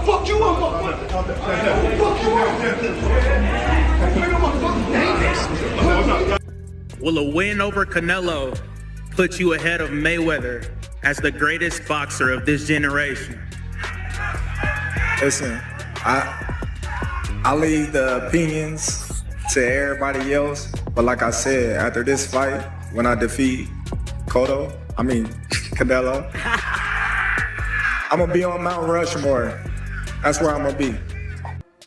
I'll fuck you up, motherfucker. Fuck you up. Will a win over Canelo put you ahead of Mayweather as the greatest boxer of this generation? Listen, I leave the opinions to everybody else, but like I said, after this fight, when I defeat Canelo, I'm gonna be on Mount Rushmore. That's where I'm gonna be.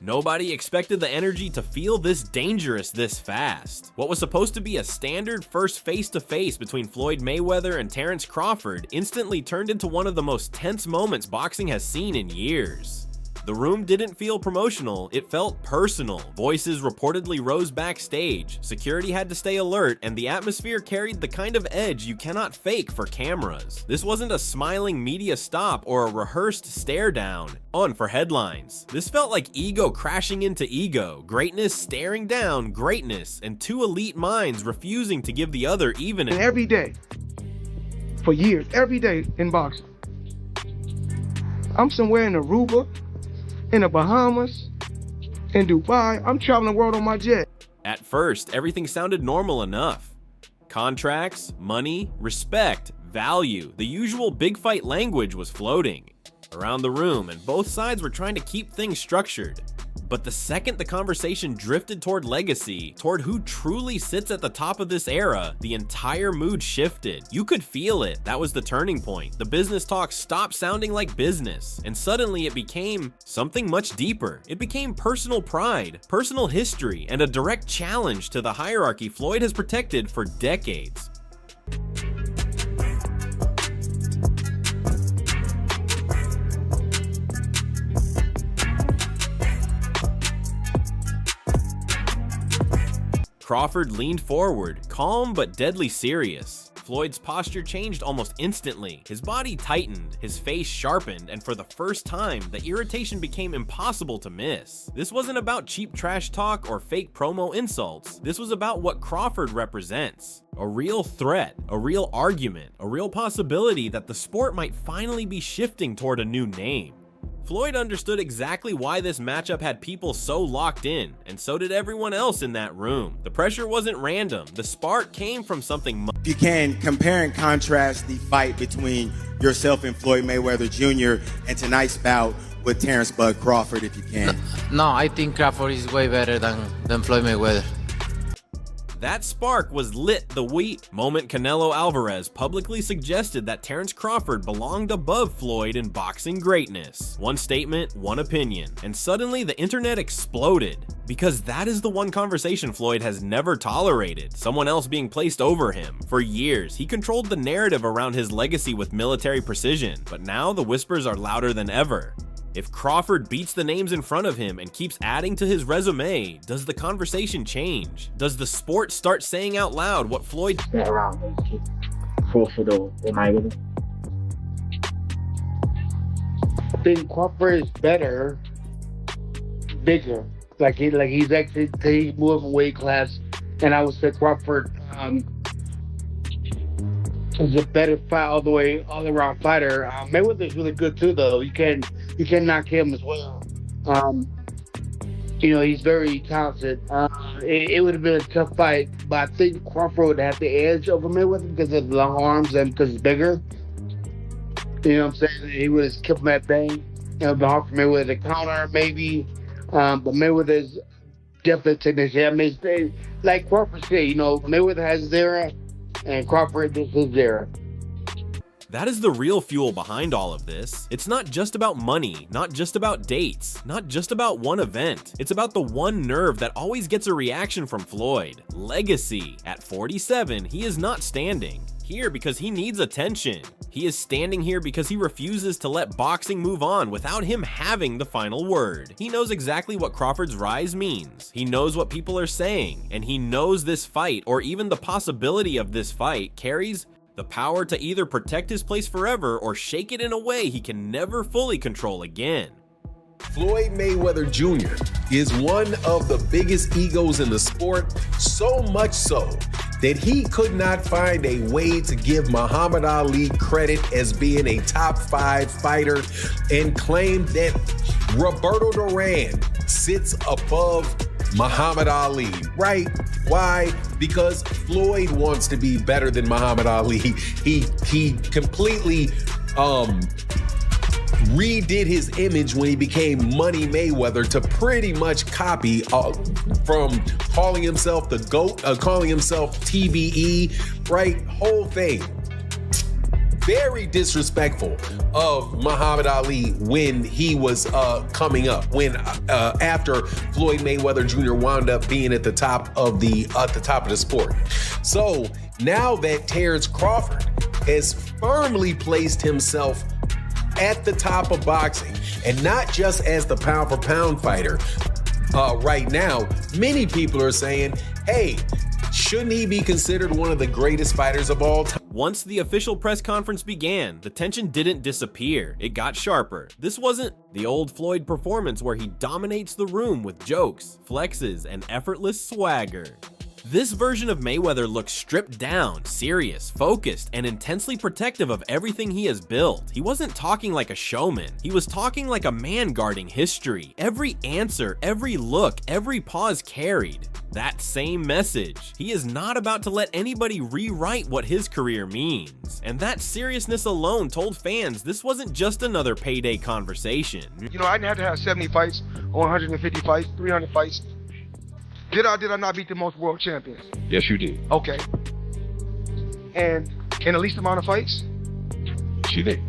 Nobody expected the energy to feel this dangerous this fast. What was supposed to be a standard first face-to-face between Floyd Mayweather and Terence Crawford instantly turned into one of the most tense moments boxing has seen in years. The room didn't feel promotional, it felt personal. Voices reportedly rose backstage, security had to stay alert, and the atmosphere carried the kind of edge you cannot fake for cameras. This wasn't a smiling media stop or a rehearsed stare down on for headlines. This felt like ego crashing into ego, greatness staring down greatness, and two elite minds refusing to give the other even And every day, for years, every day in boxing, I'm somewhere in Aruba, in the Bahamas, in Dubai. I'm traveling the world on my jet. At first, everything sounded normal enough. Contracts, money, respect, value, the usual big fight language was floating around the room, and both sides were trying to keep things structured. But the second the conversation drifted toward legacy, toward who truly sits at the top of this era, the entire mood shifted. You could feel it. That was the turning point. The business talk stopped sounding like business, and suddenly it became something much deeper. It became personal pride, personal history, and a direct challenge to the hierarchy Floyd has protected for decades. Crawford leaned forward, calm but deadly serious. Floyd's posture changed almost instantly. His body tightened, his face sharpened, and for the first time, the irritation became impossible to miss. This wasn't about cheap trash talk or fake promo insults. This was about what Crawford represents. A real threat, a real argument, a real possibility that the sport might finally be shifting toward a new name. Floyd understood exactly why this matchup had people so locked in, and so did everyone else in that room. The pressure wasn't random. The spark came from something. You can compare and contrast the fight between yourself and Floyd Mayweather Jr. and tonight's bout with Terence "Bud" Crawford, if you can. No, I think Crawford is way better than Floyd Mayweather. That spark was lit the moment Canelo Alvarez publicly suggested that Terence Crawford belonged above Floyd in boxing greatness. One statement, one opinion, and suddenly the internet exploded. Because that is the one conversation Floyd has never tolerated, someone else being placed over him. For years, he controlled the narrative around his legacy with military precision, but now the whispers are louder than ever. If Crawford beats the names in front of him and keeps adding to his resume, does the conversation change? Does the sport start saying out loud what Floyd said around Crawford or Mayweather? I think Crawford is better, bigger. He's actually more of a weight class, and I would say Crawford is a better fight all around fighter. Mayweather's really good too, though. You can knock him as well. He's very talented. It would have been a tough fight, but I think Crawford would have the edge over Mayweather because of the long arms and because he's bigger. You know what I'm saying? He would have kept him at bay. It would have been hard for Mayweather to counter, maybe. But Mayweather's definitely technician. I mean, like Crawford said, Mayweather has his era, and Crawford is his era. That is the real fuel behind all of this. It's not just about money, not just about dates, not just about one event. It's about the one nerve that always gets a reaction from Floyd. Legacy. At 47, he is not standing here because he needs attention. He is standing here because he refuses to let boxing move on without him having the final word. He knows exactly what Crawford's rise means. He knows what people are saying, and he knows this fight, or even the possibility of this fight, carries the power to either protect his place forever or shake it in a way he can never fully control again. Floyd Mayweather Jr. is one of the biggest egos in the sport, so much so that he could not find a way to give Muhammad Ali credit as being a top 5 fighter and claimed that Roberto Duran sits above Muhammad Ali, right? Why? Because Floyd wants to be better than Muhammad Ali. He completely redid his image when he became Money Mayweather to pretty much copy from calling himself the GOAT, calling himself TBE, right? Whole thing. Very disrespectful of Muhammad Ali when he was coming up, when after Floyd Mayweather Jr. wound up being at the top of the sport. So now that Terence Crawford has firmly placed himself at the top of boxing, and not just as the pound for pound fighter, right now, many people are saying, hey, shouldn't he be considered one of the greatest fighters of all time? Once the official press conference began, the tension didn't disappear, it got sharper. This wasn't the old Floyd performance where he dominates the room with jokes, flexes, and effortless swagger. This version of Mayweather looks stripped down, serious, focused, and intensely protective of everything he has built. He wasn't talking like a showman, he was talking like a man guarding history. Every answer, every look, every pause carried that same message. He is not about to let anybody rewrite what his career means. And that seriousness alone told fans this wasn't just another payday conversation. You know, I didn't have to have 70 fights, or 150 fights, 300 fights. Did I not beat the most world champions? Yes, you did. Okay. And in the least amount of fights? She did.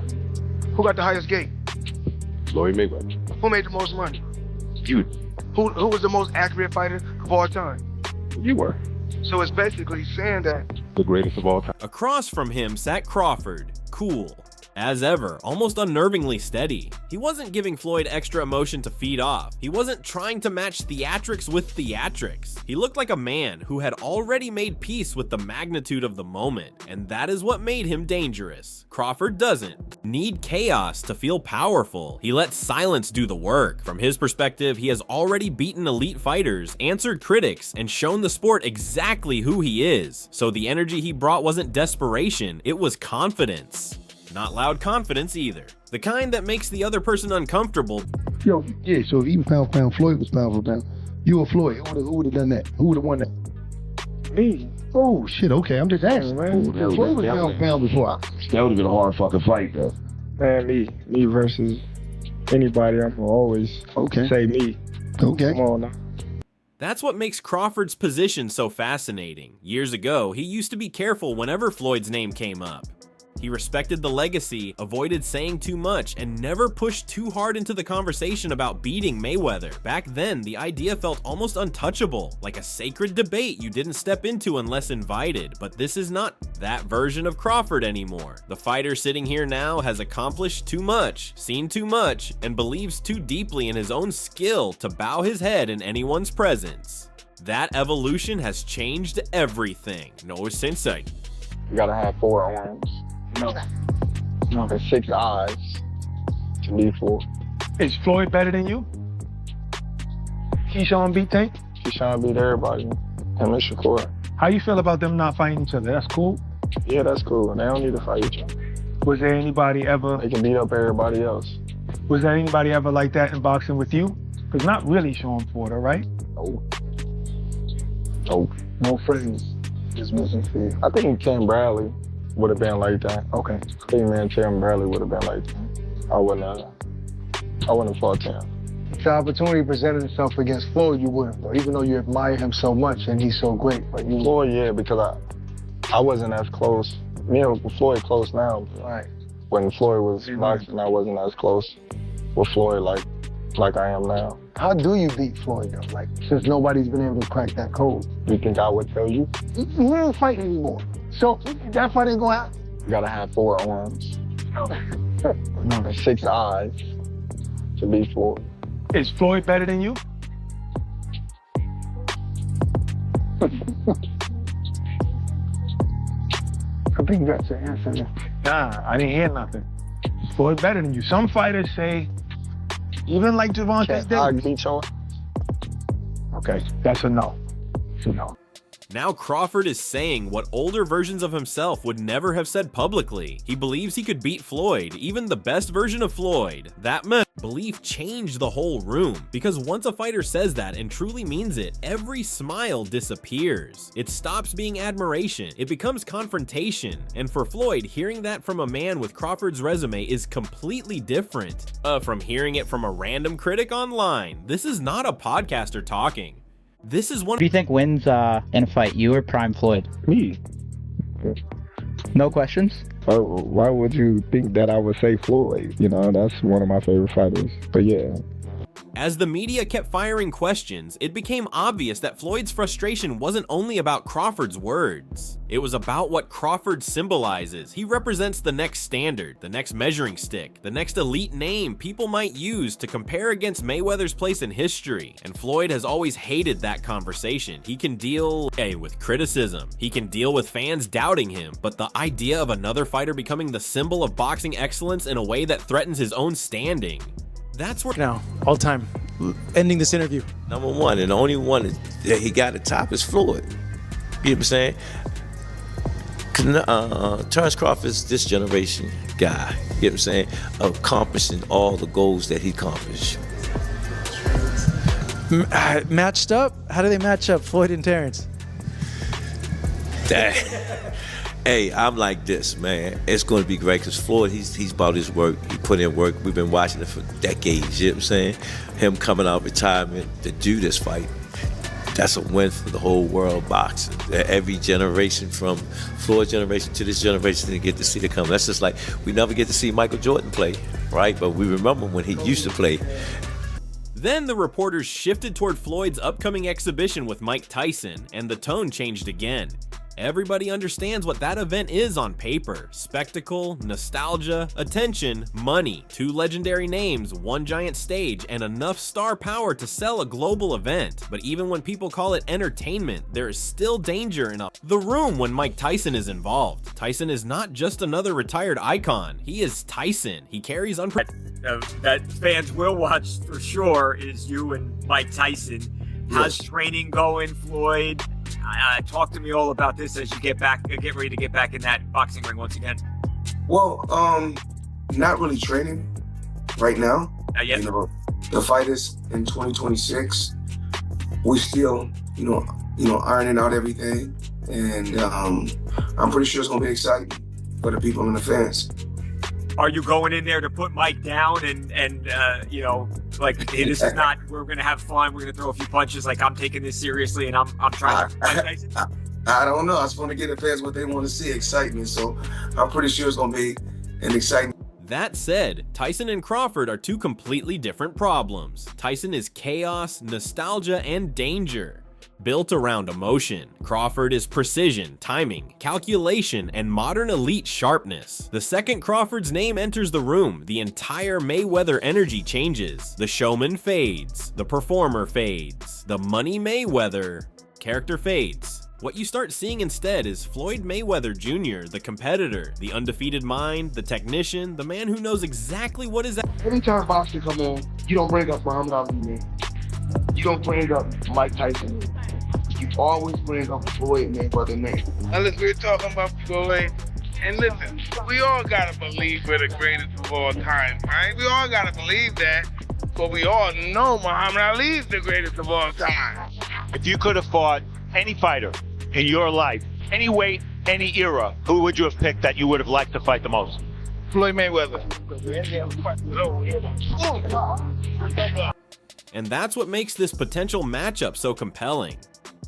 Who got the highest gate? Floyd Mayweather. Who made the most money? You. Who was the most accurate fighter of all time? You were. So it's basically saying that the greatest of all time. Across from him sat Crawford, cool. As ever, almost unnervingly steady. He wasn't giving Floyd extra emotion to feed off. He wasn't trying to match theatrics with theatrics. He looked like a man who had already made peace with the magnitude of the moment, and that is what made him dangerous. Crawford doesn't need chaos to feel powerful. He lets silence do the work. From his perspective, he has already beaten elite fighters, answered critics, and shown the sport exactly who he is. So the energy he brought wasn't desperation, it was confidence. Not loud confidence either. The kind that makes the other person uncomfortable. Yo, yeah, so even pound for pound, Floyd was pound for pound. You or Floyd, who would have done that? Who would have won that? me. Oh, shit, okay, I'm just asking. Man, Floyd was pound for pound before. That would have been a hard fucking fight, though. Man, me versus anybody, I'm gonna always say me. Okay. Come on now. That's what makes Crawford's position so fascinating. Years ago, he used to be careful whenever Floyd's name came up. He respected the legacy, avoided saying too much, and never pushed too hard into the conversation about beating Mayweather. Back then, the idea felt almost untouchable, like a sacred debate you didn't step into unless invited. But this is not that version of Crawford anymore. The fighter sitting here now has accomplished too much, seen too much, and believes too deeply in his own skill to bow his head in anyone's presence. That evolution has changed everything. No sensei. You gotta have 4 arms. No, there's 6 eyes to be 4. Is Floyd better than you? Keyshawn beat Tank? Keyshawn beat everybody. Him and Shakur. How you feel about them not fighting each other? That's cool? Yeah, that's cool. They don't need to fight each other. Was there anybody ever... They can beat up everybody else. Was there anybody ever like that in boxing with you? Because not really Sean Porter, right? No. Nope. No friends. Just missing feet. I think Ken Bradley would have been like that. Okay. I think Ken Bradley would have been like that. I wouldn't have fought him. If the opportunity presented itself against Floyd, you wouldn't, though, even though you admire him so much and he's so great. But you Floyd, yeah, because I wasn't as close. Me and Floyd close now. Right. When Floyd was boxing, I wasn't as close with Floyd like I am now. How do you beat Floyd, though? Like, since nobody's been able to crack that code. You think I would tell you? We don't fight anymore. So that fight ain't gonna happen. You gotta have 4 arms. No, 6 eyes to be Floyd. Is Floyd better than you? I think you got your answer there. Nah, I didn't hear nothing. Is Floyd better than you? Some fighters say, even like Javante Davis. I beat your... Okay, that's a no. It's a no. Now Crawford is saying what older versions of himself would never have said publicly. He believes he could beat Floyd, even the best version of Floyd. That belief changed the whole room, because once a fighter says that and truly means it, every smile disappears. It stops being admiration, it becomes confrontation. And for Floyd, hearing that from a man with Crawford's resume is completely different from hearing it from a random critic online. This is not a podcaster talking. This is one. Who do you think wins in a fight, you or Prime Floyd? Me. No questions? Why would you think that I would say Floyd? You know, that's one of my favorite fighters. But yeah. As the media kept firing questions, it became obvious that Floyd's frustration wasn't only about Crawford's words. It was about what Crawford symbolizes. He represents the next standard, the next measuring stick, the next elite name people might use to compare against Mayweather's place in history. And Floyd has always hated that conversation. He can deal with criticism. He can deal with fans doubting him. But the idea of another fighter becoming the symbol of boxing excellence in a way that threatens his own standing, that's where now, all time, ending this interview. Number one, and the only one that he got at top is Floyd. You know what I'm saying? Terence Crawford is this generation guy. You know what I'm saying? Accomplishing all the goals that he accomplished. Matched up? How do they match up, Floyd and Terence? Hey, I'm like this, man. It's going to be great because Floyd, he's about his work. He put in work. We've been watching it for decades, you know what I'm saying? Him coming out of retirement to do this fight, that's a win for the whole world of boxing. Every generation, from Floyd's generation to this generation, they get to see it come. That's just like, we never get to see Michael Jordan play, right? But we remember when he used to play. Then the reporters shifted toward Floyd's upcoming exhibition with Mike Tyson, and the tone changed again. Everybody understands what that event is on paper. Spectacle, nostalgia, attention, money, 2 legendary names, 1 giant stage, and enough star power to sell a global event. But even when people call it entertainment, there is still danger in the room when Mike Tyson is involved. Tyson is not just another retired icon. He is Tyson. He carries that fans will watch for sure is you and Mike Tyson. How's training going, Floyd? Talk to me all about this as you get ready to get back in that boxing ring once again. Well, not really training right now. Yet. You know, the fight is in 2026. We still, ironing out everything, and I'm pretty sure it's gonna be exciting for the people and the fans. Are you going in there to put Mike down and like, hey, this is not, we're going to have fun, we're going to throw a few punches, like I'm taking this seriously and I'm trying to Mike Tyson? I don't know. I just want to get the fans what they want to see, excitement. So I'm pretty sure it's going to be an exciting. That said, Tyson and Crawford are 2 completely different problems. Tyson is chaos, nostalgia, and danger, built around emotion. Crawford is precision, timing, calculation, and modern elite sharpness. The second Crawford's name enters the room, the entire Mayweather energy changes. The showman fades, the performer fades, the money Mayweather character fades. What you start seeing instead is Floyd Mayweather Jr., the competitor, the undefeated mind, the technician, the man who knows exactly what is. Anytime boxing come on, you don't bring up Muhammad Ali, man. You don't bring up Mike Tyson. You always bring up Floyd Mayweather name. Unless we're talking about Floyd, and listen, we all gotta believe we're the greatest of all time, right? We all gotta believe that, but we all know Muhammad Ali is the greatest of all time. If you could have fought any fighter in your life, any weight, any era, who would you have picked that you would have liked to fight the most? Floyd Mayweather. And that's what makes this potential matchup so compelling.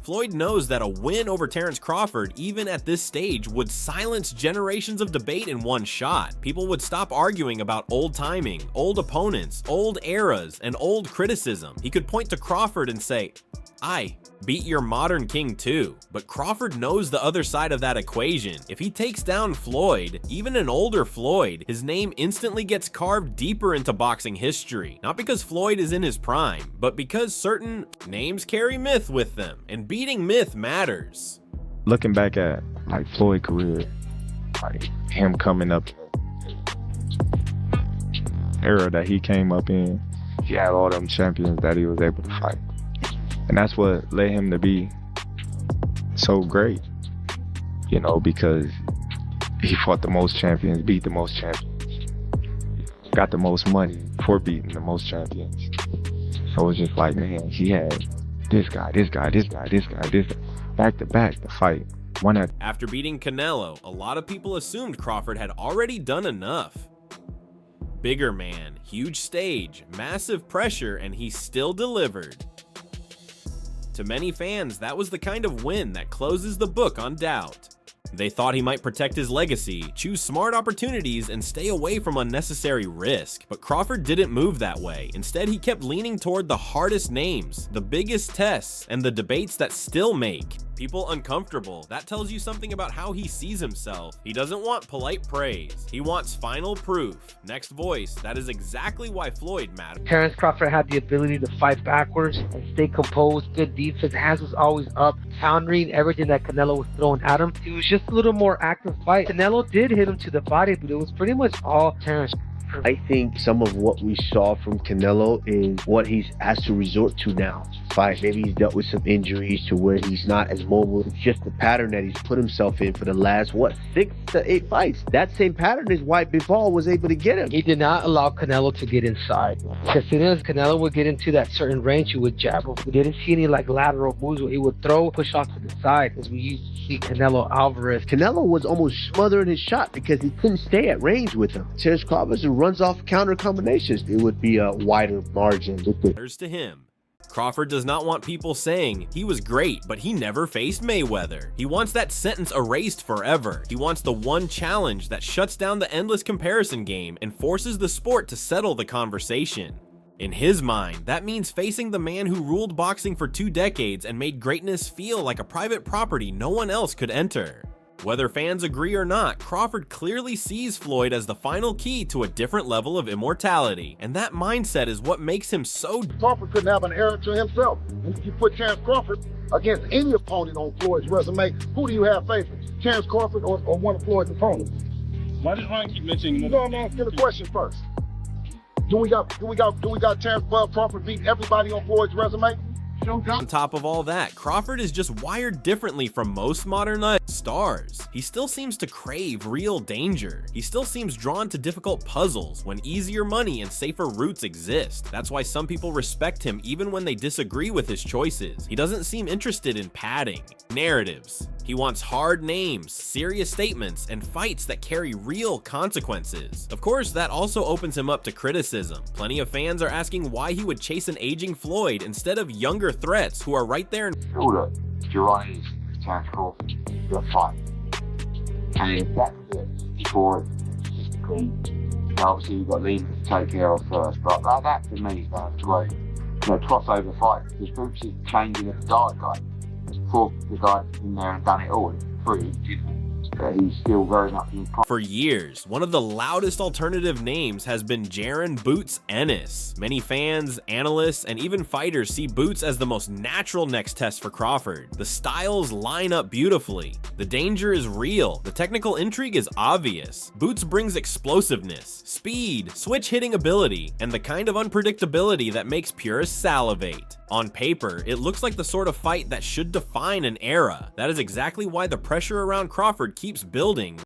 Floyd knows that a win over Terence Crawford, even at this stage, would silence generations of debate in one shot. People would stop arguing about old timing, old opponents, old eras, and old criticism. He could point to Crawford and say, I beat your modern king too. But Crawford knows the other side of that equation. If he takes down Floyd, even an older Floyd, his name instantly gets carved deeper into boxing history. Not because Floyd is in his prime, but because certain names carry myth with them, and beating myth matters. Looking back at like Floyd's career, like him coming up, era that he came up in, he had all them champions that he was able to fight. And that's what led him to be so great, you know, because he fought the most champions, beat the most champions, got the most money for beating the most champions. So it's just like, man, he had this guy, back to back to fight. After beating Canelo, a lot of people assumed Crawford had already done enough. Bigger man, huge stage, massive pressure, and he still delivered. To many fans, that was the kind of win that closes the book on doubt. They thought he might protect his legacy, choose smart opportunities, and stay away from unnecessary risk. But Crawford didn't move that way. Instead, he kept leaning toward the hardest names, the biggest tests, and the debates that still make people uncomfortable. That tells you something about how he sees himself. He doesn't want polite praise. He wants final proof. Next voice. That is exactly why Floyd mattered. Terence Crawford had the ability to fight backwards and stay composed, good defense, hands was always up, countering everything that Canelo was throwing at him. It was just a little more active fight. Canelo did hit him to the body, but it was pretty much all Terence. I think some of what we saw from Canelo is what he has to resort to now. Fight. Maybe he's dealt with some injuries to where he's not as mobile. It's just the pattern that he's put himself in for the last, 6 to 8 fights. That same pattern is why Bivol was able to get him. He did not allow Canelo to get inside. As soon as Canelo would get into that certain range, he would jab him. We didn't see any like lateral moves where he would throw, push off to the side, as we used to see Canelo Alvarez. Canelo was almost smothering his shot because he couldn't stay at range with him. Terence Crawford runs off counter combinations. It would be a wider margin. Matters to him. Crawford does not want people saying he was great, but he never faced Mayweather. He wants that sentence erased forever. He wants the one challenge that shuts down the endless comparison game and forces the sport to settle the conversation. In his mind, that means facing the man who ruled boxing for 2 decades and made greatness feel like a private property no one else could enter. Whether fans agree or not, Crawford clearly sees Floyd as the final key to a different level of immortality, and that mindset is what makes him so. Crawford couldn't have an error to himself. And if you put Terence Crawford against any opponent on Floyd's resume, who do you have favored? Terence Crawford or one of Floyd's opponents? Why does Ryan keep mentioning? No, I'm asking the question first. Do we got Terence Crawford beat everybody on Floyd's resume? On top of all that, Crawford is just wired differently from most modern stars. He still seems to crave real danger. He still seems drawn to difficult puzzles when easier money and safer routes exist. That's why some people respect him even when they disagree with his choices. He doesn't seem interested in padding narratives. He wants hard names, serious statements, and fights that carry real consequences. Of course, that also opens him up to criticism. Plenty of fans are asking why he would chase an aging Floyd instead of younger threats who are right there. Oh look, Duran is Terence Crawford, you're fine. And that's it before it's clean. Obviously you've got Lima to take care of first, but that to me is great. Crossover fight, because Boots is changing at the dark guy. For the guy in there and done it all, it's pretty different. He's still very much in. For years, one of the loudest alternative names has been Jaron Boots Ennis. Many fans, analysts, and even fighters see Boots as the most natural next test for Crawford. The styles line up beautifully. The danger is real. The technical intrigue is obvious. Boots brings explosiveness, speed, switch hitting ability, and the kind of unpredictability that makes purists salivate. On paper, it looks like the sort of fight that should define an era. That is exactly why the pressure around Crawford keeps building.